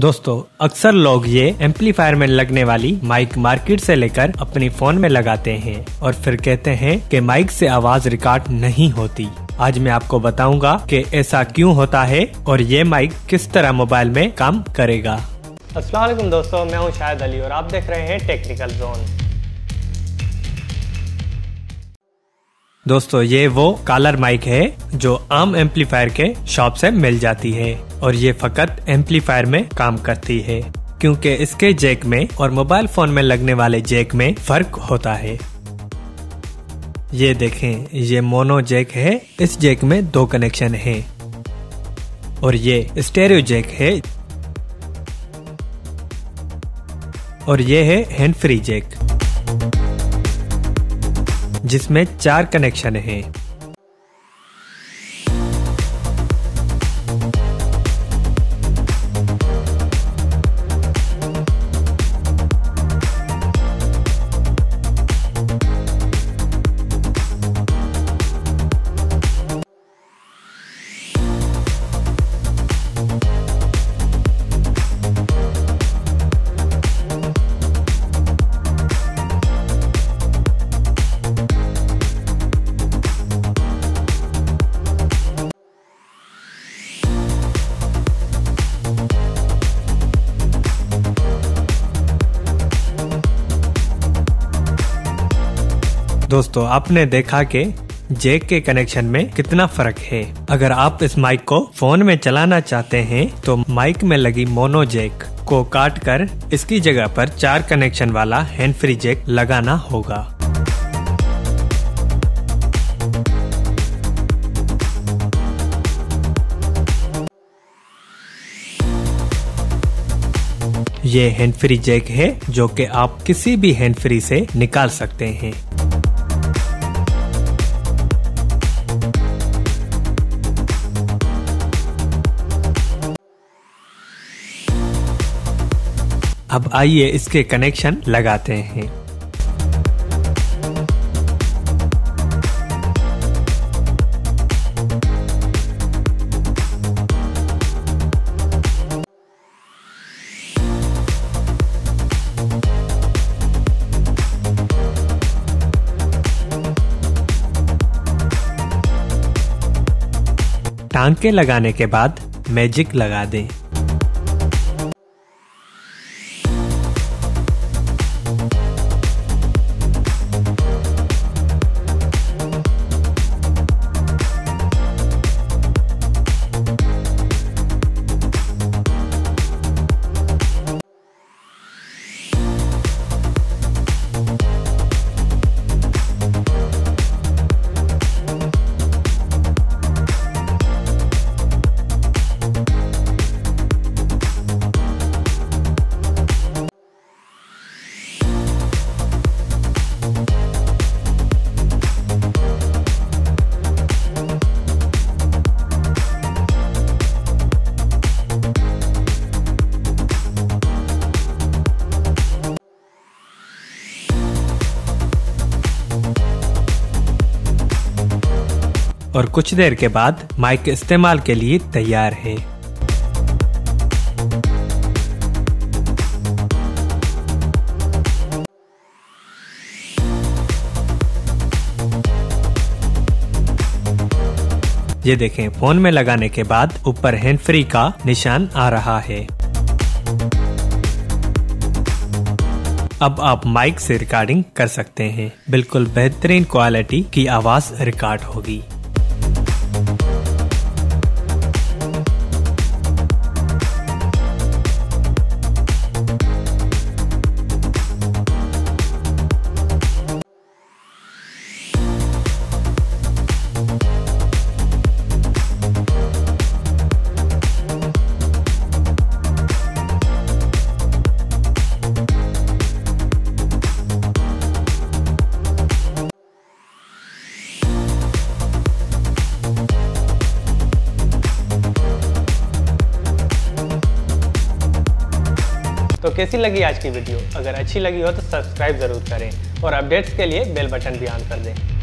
दोस्तों अक्सर लोग ये एम्पलीफायर में लगने वाली माइक मार्केट से लेकर अपनी फोन में लगाते हैं और फिर कहते हैं कि माइक से आवाज रिकॉर्ड नहीं होती। आज मैं आपको बताऊंगा कि ऐसा क्यों होता है और ये माइक किस तरह मोबाइल में काम करेगा। अस्सलाम वालेकुम दोस्तों, मैं हूं शाहिद अली और आप देख रहे हैं टेक्निकल जोन। दोस्तों ये वो कॉलर माइक है जो आम एम्पलीफायर के शॉप से मिल जाती है और ये फकत एम्पलीफायर में काम करती है क्योंकि इसके जैक में और मोबाइल फोन में लगने वाले जैक में फर्क होता है। ये देखें, ये मोनो जैक है। इस जैक में दो कनेक्शन हैं और ये स्टेरियो जैक है और ये है हैंड फ्री जैक जिसमें 4 कनेक्शन हैं। दोस्तों आपने देखा कि जैक के कनेक्शन में कितना फर्क है। अगर आप इस माइक को फोन में चलाना चाहते हैं तो माइक में लगी मोनो जैक को काट कर इसकी जगह पर 4 कनेक्शन वाला हैंड फ्री जैक लगाना होगा। ये हैंड फ्री जैक है जो कि आप किसी भी हैंड फ्री से निकाल सकते हैं। अब आइए इसके कनेक्शन लगाते हैं। टांके लगाने के बाद मैजिक लगा दें। और कुछ देर के बाद माइक इस्तेमाल के लिए तैयार है। ये देखें, फोन में लगाने के बाद ऊपर हैंड फ्री का निशान आ रहा है। अब आप माइक से रिकॉर्डिंग कर सकते हैं। बिल्कुल बेहतरीन क्वालिटी की आवाज रिकॉर्ड होगी। तो कैसी लगी आज की वीडियो? अगर अच्छी लगी हो तो सब्सक्राइब जरूर करें और अपडेट्स के लिए बेल बटन भी ऑन कर दें।